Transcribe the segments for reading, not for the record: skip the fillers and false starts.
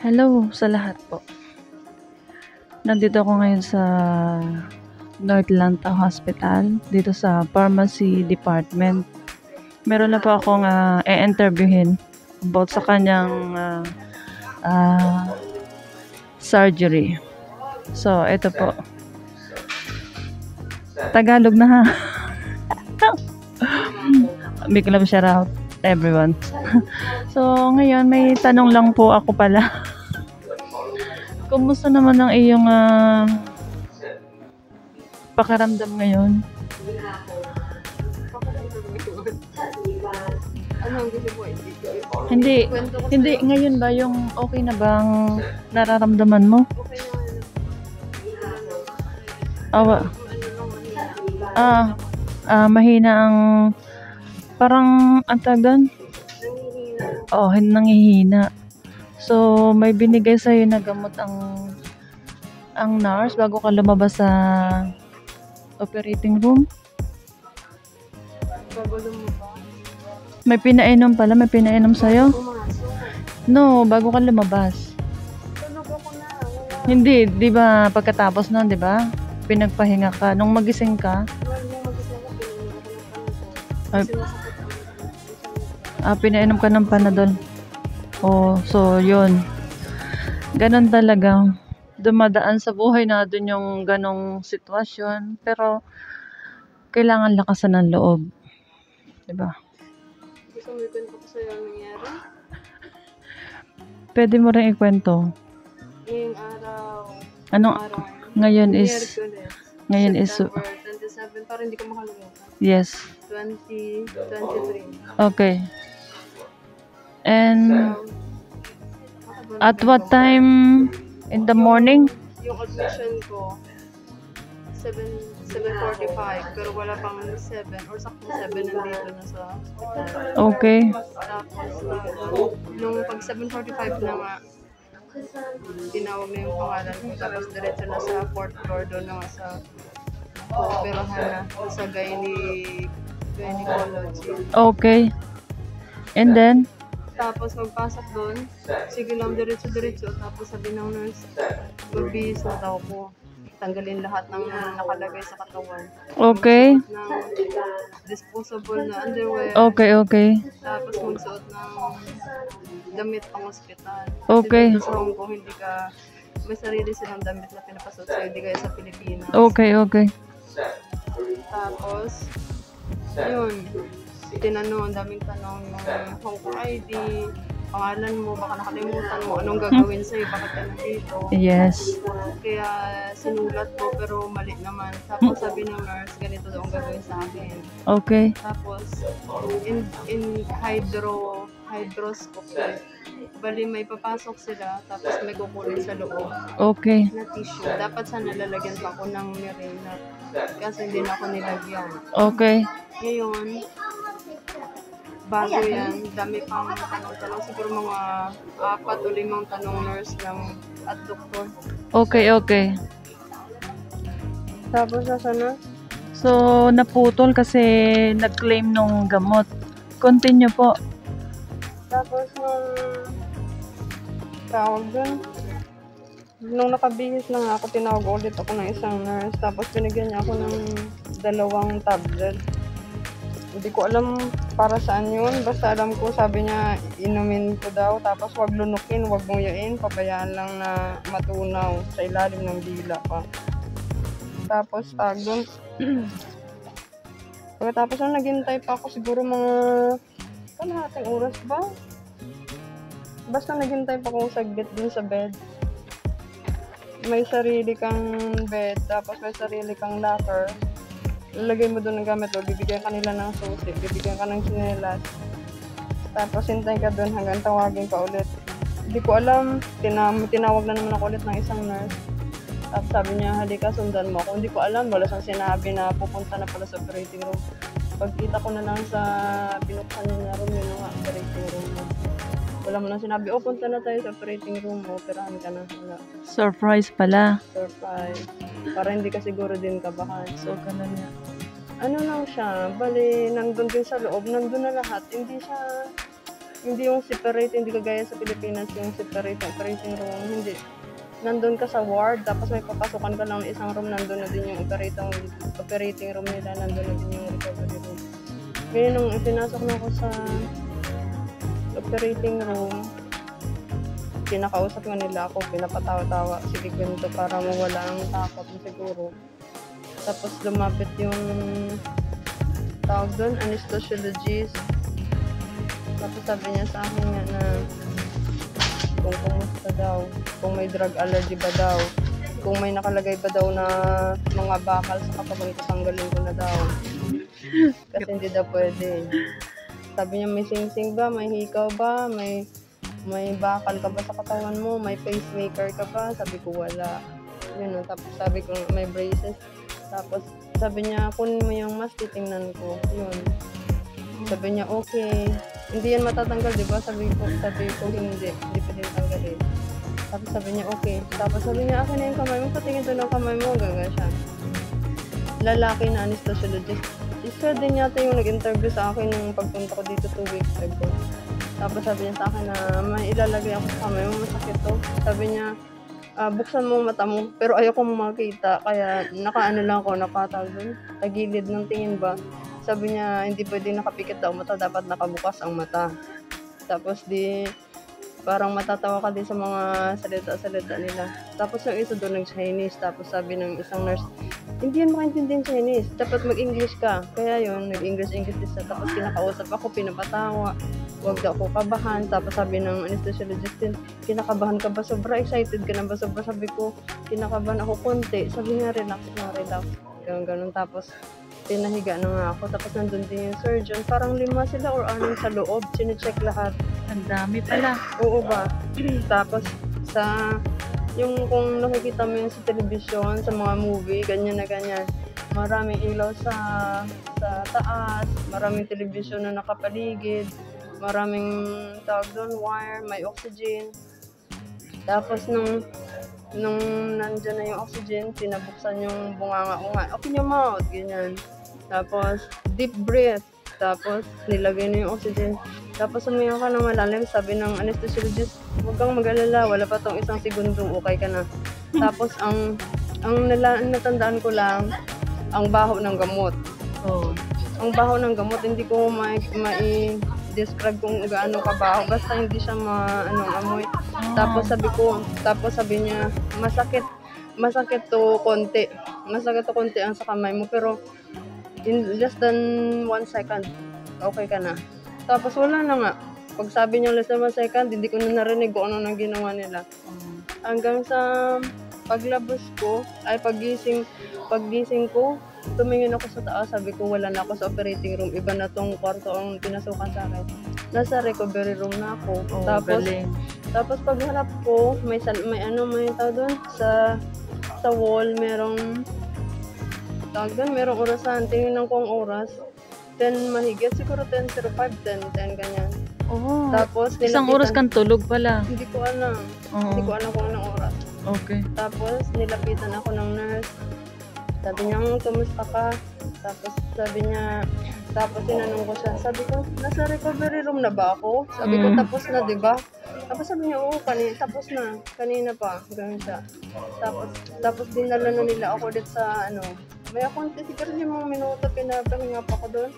Hello sa lahat po. Nandito ako ngayon sa Northlanta Hospital, dito sa Pharmacy Department. Meron na po akong i-interviewin about sa kanyang surgery. So, ito po. Tagalog na ha. Big love shout out everyone. So, ngayon may tanong lang po ako pala. Kumusta naman ang iyong pakiramdam ngayon? Anong gusto mo? Hindi ngayon ba yung okay na bang nararamdaman mo? Okay naman. Awa. Mahina ang parang antagan. Oh, nangihina. So, may binigay sa'yo na gamot ang nurse bago ka lumabas sa operating room. Bago lumabas. May pinainom pala, may pinainom sa'yo? Pumasok. No, bago ka lumabas. Tulog ako na. Wala. Hindi, di ba pagkatapos nun, di ba? Pinagpahinga ka. Nung magising ka, Ay. Pinainom ka ng Panadol. Oh, so yun. Ganon talaga. Dumadaan sa buhay natin yung ganong sitwasyon. Pero, kailangan lakasan ng loob. Diba? Gusto mo ikwento ko sa'yo ang nangyari? Pwede mo rin ikwento. Ngayong araw. Anong, ngayon is, September 27. Parang hindi ko makalimutan. yes. 2023. Okay. And, at what time in the morning? Yung admission ko, 7:45, pero wala pang 7 or saktong 7 nandito na sa hospital. Okay. Tapos, nung pag 7:45 na nga, tinawag na yung pangalan ko, tapos diretso na sa 4th floor doon na nga sa operahan na sa gynecology. Okay. And then? Tapos magpasok doon, sige lang diretso-diretso, tapos sabi ng nurse, magbihis na daw ko. Tanggalin lahat ng nakalagay sa katawan. Okay. Ng disposable na underwear. Okay. Tapos magsuot ng damit pang ospital. Okay. Kasi sa Hong Kong, hindi ka, may sarili silang damit na pinapasuot sa'yo, hindi kaya sa Pilipinas. Okay. Tapos, yun, tinanong, ang daming tanong yung Hong Kong ID, pangalan mo, baka nakalimutan mo, anong gagawin sa'yo, bakit ka nandito. Yes. Kaya sinulat ko pero mali naman. Tapos sabi ng nurse, ganito daw ang gagawin sa akin. Okay. Tapos, in hydroscopy, bali may papasok sila, tapos may kukunin sa loob Okay. na tissue. Dapat sana lalagyan pa ako ng Mirena. Kasi hindi na ako nilagyan. Okay. Ngayon, bago yan, dami pang tanong. Siguro mga 4 o 5 tanong nurse lang at doktor. Okay. Tapos nasa na? So, naputol kasi nag-claim nung gamot. Continue po. Tapos tawag dun, nung nakabihis na nga ako, tinawag ulit ako ng isang nurse. Tapos binigyan niya ako ng 2 tablet. Hindi ko alam para saan yun. Basta alam ko, sabi niya, inumin ko daw. Tapos wag lunukin, wag nguyain. Pabayaan lang na matunaw sa ilalim ng dila pa. Tapos doon. Pagkatapos na naghintay pa ako siguro mga kalahating oras ba? Basta naghintay pa ako saglit dun sa bed. May sarili kang bed, tapos may sarili kang locker. Lalagay mo doon ng gamit mo, bibigyan ka nila ng susi, bibigyan ka ng tsinelas. Tapos hintay ka doon hanggang tawagin ka ulit. Hindi ko alam, tinawag na naman ako ulit ng isang nurse. Tapos sabi niya, halika sundan mo ako. Hindi ko alam, wala siyang sinabi na pupunta na pala sa operating room. Pagkita ko na lang sa binuksan niya na room, yun nga, operating room mo. Wala mo nang sinabi, punta na tayo sa operating room mo, operahan ka na. Wala. Surprise pala. Surprise. Para hindi ka siguro din kabahan. So, ganun nga. Ano lang siya, bali, nandun din sa loob, nandun na lahat. Hindi siya Hindi yung separate, hindi kagaya sa Pilipinas yung separate na operating room. Hindi. Nandun ka sa ward, tapos may papasukan ka lang ng isang room, nandun na din yung operating room nila, nandun na din yung recovery room. Ngayon, nung ipinasok na ako sa operating room, kinakausap nga nila ako, pinapatawa-tawa, sige ganito para mawala ang takot mo siguro. Tapos lumapit yung tawag doon, anesthesiologist. Tapos sabi niya sa akin nga na kung kumusta daw, kung may drug allergy ba daw, kung may nakalagay ba daw na mga bakal sa katawan ko, tanggalin ko na daw. Kasi hindi daw pwede. Sabi niya, may sing-sing ba, may hikaw ba, may bakal ka ba sa katawan mo, may pacemaker ka ba? Sabi ko wala. Yun, tapos sabi ko may braces. Tapos sabi niya, kunin mo yung mask, titingnan ko. Yun. Sabi niya, okay. Hindi yan matatanggal, di ba? Sabi ko hindi pwede tanggalin. Tapos sabi niya, okay. Tapos sabi niya, akin na yung kamay mo, patingin doon ang kamay mo, gaga siya. Lalaki na anesthesiologist. Isa din yata yung nag-interview sa akin nung pagpunta ko dito 2 weeks ago. Tapos sabi niya sa akin na may ilalagay ako sa kamay mo, masakit to. Sabi niya, buksan mo mata mo, pero ayoko makita, kaya nakaano lang ako, nakatawag doon, tagilid ng tingin ba. Sabi niya, hindi pwedeng nakapikit daw mata, dapat nakabukas ang mata. Tapos parang matatawa ka din sa mga salita-salita nila. Tapos yung isa doon nag-Chinese, tapos sabi ng isang nurse, hindi yan makaintindihan Chinese, dapat mag-English ka. Kaya yun, nag-English din siya. Tapos kinakausap ako, pinapatawa, huwag daw ako kabahan. Tapos sabi ng anesthesiologist din, kinakabahan ka ba? Sobra excited ka na ba? Sobra, sabi ko, kinakabahan ako konti. Sabi niya, relax na, relax. Ganun. Tapos pinahiga na nga ako. Tapos nandun din yung surgeon. Parang 5 sila or 6 sa loob. Sine-check lahat. Ang dami pala. Oo ba? Tapos yung kung nakikita mo yun sa television, sa mga movie, ganyan na ganyan. Maraming ilaw sa taas, maraming television na nakapaligid, maraming tawag doon, wire, may oxygen. Tapos nung nandyan na yung oxygen, pinabuksan yung bunganga-unga. Open your mouth, ganyan. Tapos, deep breath. Tapos, nilagay na yung oxygen. Tapos, umiyak ka ng malalim. Sabi ng anesthesiologist, huwag kang mag-alala. Wala pa tong 1 segundong, okay ka na. Tapos, ang natandaan ko lang, ang baho ng gamot. Oh. Ang baho ng gamot, hindi ko mai-describe kung gaano kabaho. Basta hindi siya amoy. Tapos sabi niya, masakit to konti. Masakit to konti ang sa kamay mo, pero in less than 1 second, okay ka na. Tapos wala na nga. Pag sabi niya less than 1 second, hindi ko na narinig kung ano nang ginawa nila. Hanggang sa pagising ko, tumingin ako sa taas, sabi ko wala na ako sa operating room. Iba na tong kwarto ang pinasukan sa akin. Nasa recovery room na ako. Tapos pagharap ko, may tao doon sa wall, merong orasan. Tingnan ko ang oras. 10 mahigit, siguro 10:05, 10 ganyan. Oh. Tapos Isang oras kang tulog pala. Hindi ko alam. Hindi ko alam kung anong oras. Okay. Tapos nilapitan ako ng nurse. Sabi niya, kumusta ka? Tapos tinanong ko siya. Sabi ko, nasa recovery room na ba ako? Sabi ko, tapos na, di ba? Tapos sabi niya, oo, tapos na. Kanina pa. Ganun siya. Tapos dinala na nila ako dito sa, may konti, siguro yung mga minuto, pinapahinga pa ko doon.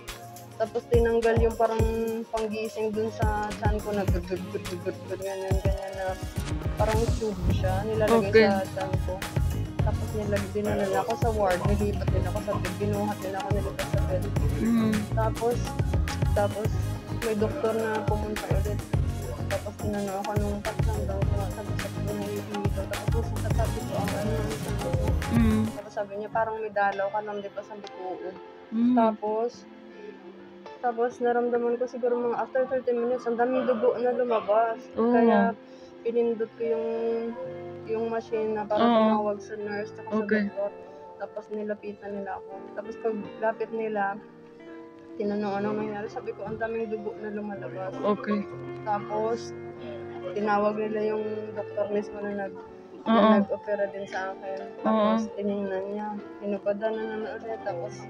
Tapos tinanggal yung parang panggising dun sa tiyan ko na ganyan na parang tube siya. Nilalagay sa tiyan ko. Tapos dinala na ako sa ward, nilipat din ako sa bed, binuhat din ako nilipat sa bed. Tapos may doktor na pumunta ulit. Tapos tinanong ako nung patlang daw ko, tapos ako nahihito. Tapos sabi ko, tapos sabi niya, parang may dalaw ka nang di pa sabi ko, Tapos naramdaman ko siguro mga after 30 minutes, ang daming dugo na lumabas. Kaya pinindot ko yung machine na para tumawag sa nurse at sa doktor. Tapos nilapitan nila ako. Tapos pag lapit nila, tinanong anong nangyari. Sabi ko, ang daming dugo na lumalabas. Okay. Tapos tinawag nila yung doktor mismo na nag-opera din sa akin. Tapos tinignan niya. Hinupadan na naman ulit. Tapos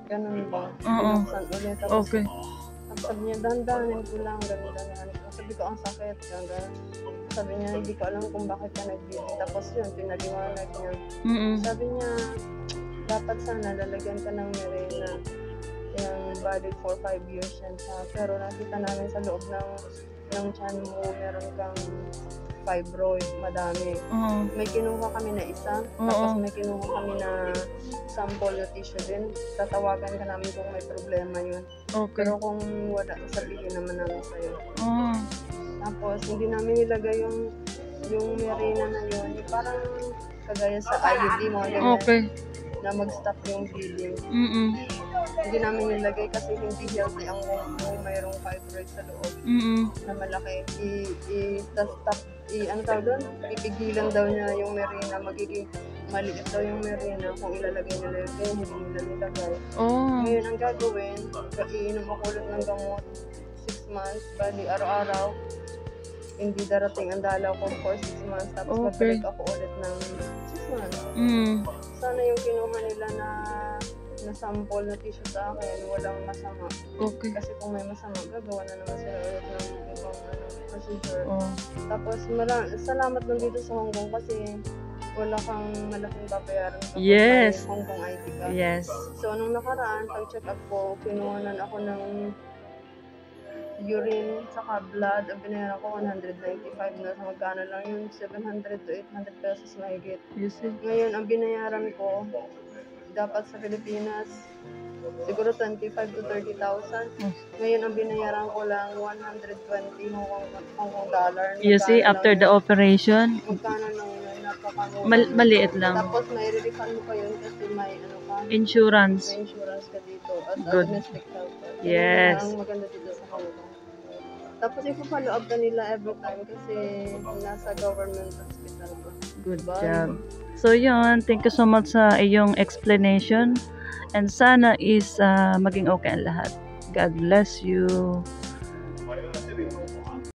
ganun ba? Pinuksan ulit. Tapos Sabi niya, dahan-dahanin ko lang, dahan-dahanin ko. Sabi ko, ang sakit. Ganun. Sabi niya, hindi ko alam kung bakit ka nag-bleeding. Tapos yun, pinaliwanag niya. Sabi niya, dapat sana lalagyan ka ng Mirena. Yung valid for 5 years yan siya. Pero nakita namin sa loob ng tiyan mo, meron kang fibroid, madami. May kinuha kami na isa, tapos may kinuha kami na sample na tissue din. Tatawagan ka namin kung may problema yun. Okay. Pero kung wala, sabihin naman namin sa'yo. Tapos hindi namin nilagay yung Mirena na yun. Parang kagaya sa IUD mo, Okay. na mag-stop yung bleeding. Hindi namin nilagay kasi hindi healthy ang womb mo, mayroong fibroid sa loob na malaki. Ano tawag doon? Ipigilan daw niya yung Mirena, magiging maliit daw yung Mirena kung ilalagay nila yun, hindi nila nilagay. Ngayon ang gagawin, iinom ako ulit ng gamot 6 months, bali araw-araw. Hindi darating ang dalaw ko for 6 months, tapos babalik ako ulit ng 6 months. Sana yung kinuha nila na sample na tissue sa akin, walang masama. Okay. Kasi kung may masama, gagawa na naman sila ulit ng ibang procedure. Tapos salamat lang dito sa Hong Kong kasi wala kang malaking babayaran kapag may Hong Kong ID ka. Yes. So, nung nakaraan, pag-check up ko, kinuhanan ako ng urine, saka blood. Ang binayaran ko, 195 na. Magkano lang yun? 700 to 800 pesos mahigit. You see? Ngayon, ang binayaran ko, dapat sa Pilipinas, siguro 25 to 30,000. Ngayon, ang binayaran ko lang 120 Hong Kong dollar. You see, after the operation, Magkano lang yun? Napakamura. maliit lang. Tapos may refund mo pa yun kasi may ano ka, Insurance. may insurance ka dito as a Good. domestic helper. Yes. Ang maganda dito sa Hong Kong. Tapos ipo-follow up ka nila every time kasi nasa government hospital ko. Good job. So yun, thank you so much sa iyong explanation. And sana is maging okay ang lahat. God bless you.